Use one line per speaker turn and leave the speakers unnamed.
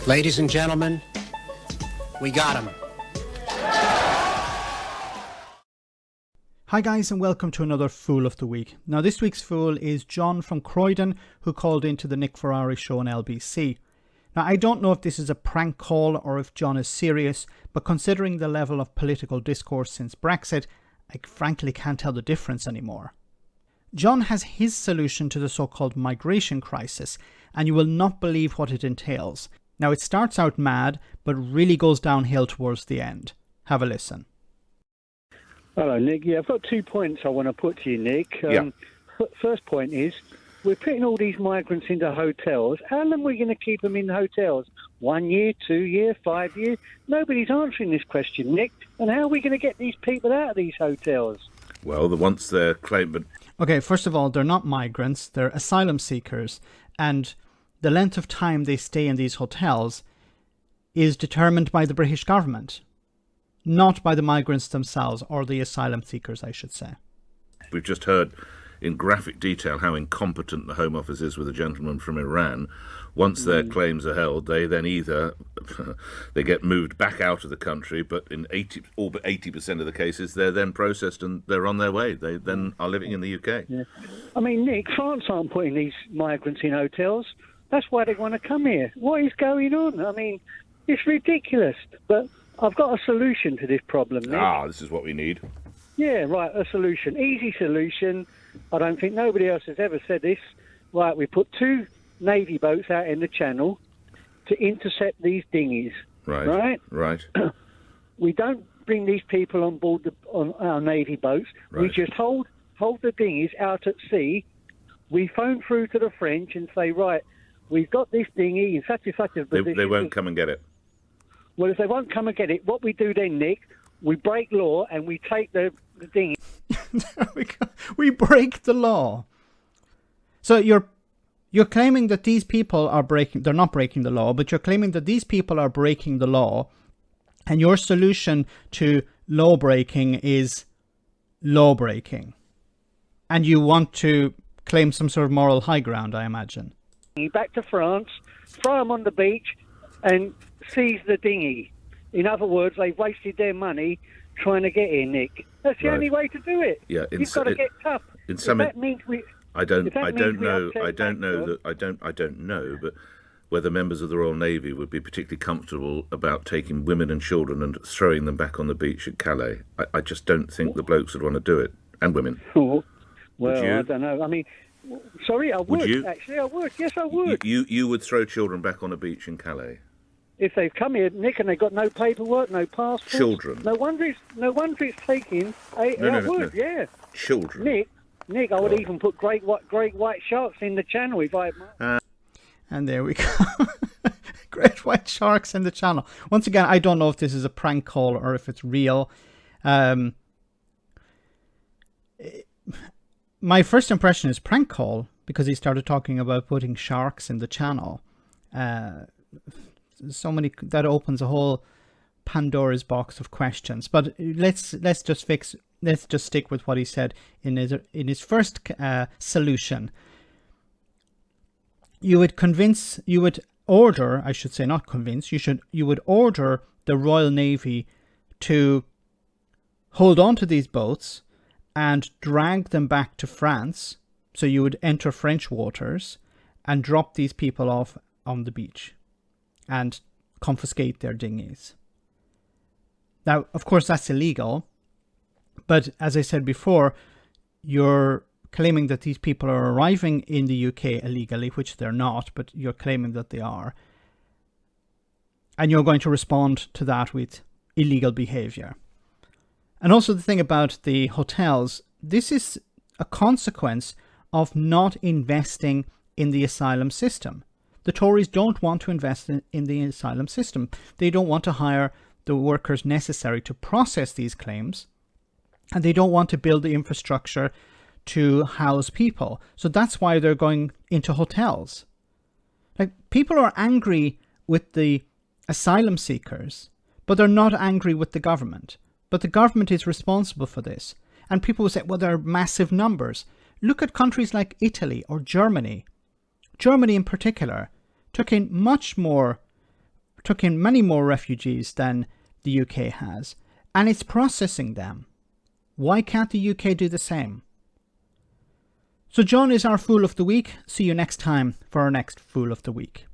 Ladies and gentlemen, we got him.
Hi guys, and welcome to another Fool of the Week. Now this week's Fool is John from Croydon, who called into the Nick Ferrari show on LBC. Now I don't know if this is a prank call or if John is serious, but considering the level of political discourse since Brexit, I frankly can't tell the difference anymore. John has his solution to the so-called migration crisis, and you will not believe what it entails. Now it starts out mad, but really goes downhill towards the end. Have a listen.
Hello, Nick. Yeah, I've got 2 points I want to put to you, Nick. First point is, we're putting all these migrants into hotels. How long are we going to keep them in hotels? 1 year, 2 years, 5 years? Nobody's answering this question, Nick. And how are we going to get these people out of these hotels?
Well, once they're claimed...
Okay, first of all, they're not migrants. They're asylum seekers. And the length of time they stay in these hotels is determined by the British government. Not by the migrants themselves, or the asylum seekers, I should say.
We've just heard in graphic detail how incompetent the Home Office is with a gentleman from Iran. Once their claims are held, they then either they get moved back out of the country, but in 80% of the cases, they're then processed and they're on their way. They then are living in the UK.
Yeah. I mean, Nick, France aren't putting these migrants in hotels. That's why they want to come here. What is going on? I mean, it's ridiculous. But I've got a solution to this problem, Nick.
This is what we need.
Yeah, right, a solution. Easy solution. I don't think nobody else has ever said this. Right, we put 2 Navy boats out in the channel to intercept these dinghies.
Right.
We don't bring these people on board on our Navy boats.
Right.
We just hold the dinghies out at sea. We phone through to the French and say, right, we've got this dinghy in such and such a position.
They won't come and get it.
Well, if they won't come and get it, what we do then, Nick, we break law and we take the dinghy.
There we go. We break the law. So you're claiming that these people are they're not breaking the law, but you're claiming that these people are breaking the law, and your solution to law breaking is law breaking. And you want to claim some sort of moral high ground, I imagine.
Back to France, throw them on the beach and seize the dinghy. In other words, they've wasted their money trying to get here, Nick. That's the only way to do it.
Yeah,
you've got to get tough.
That
means we.
I don't know, but whether members of the Royal Navy would be particularly comfortable about taking women and children and throwing them back on the beach at Calais. I just don't think the blokes would want to do it, and women.
Oh, well, I don't know. I mean, sorry, I would
you?
Actually, I would. Yes, I would.
You would throw children back on a beach in Calais?
If they've come here, Nick, and they've got no paperwork, no passport.
Children.
No wonder it's taking. Yeah.
Children.
Nick, I would even put great white sharks in the channel if I.
And there we go. Great white sharks in the channel. Once again, I don't know if this is a prank call or if it's real. My first impression is prank call because he started talking about putting sharks in the channel. So many that opens a whole Pandora's box of questions. But let's just stick with what he said in his first solution. You would order the Royal Navy to hold on to these boats and drag them back to France. So you would enter French waters and drop these people off on the beach and confiscate their dinghies. Now, of course, that's illegal. But as I said before, you're claiming that these people are arriving in the UK illegally, which they're not, but you're claiming that they are. And you're going to respond to that with illegal behavior. And also the thing about the hotels, this is a consequence of not investing in the asylum system. The Tories don't want to invest in the asylum system. They don't want to hire the workers necessary to process these claims. And they don't want to build the infrastructure to house people. So that's why they're going into hotels. Like, people are angry with the asylum seekers, but they're not angry with the government. But the government is responsible for this. And people will say, well, there are massive numbers. Look at countries like Italy or Germany. Germany in particular took in much more took in many more refugees than the UK has, and it's processing them. Why can't the UK do the same? So John is our Fool of the Week. See you next time for our next Fool of the Week.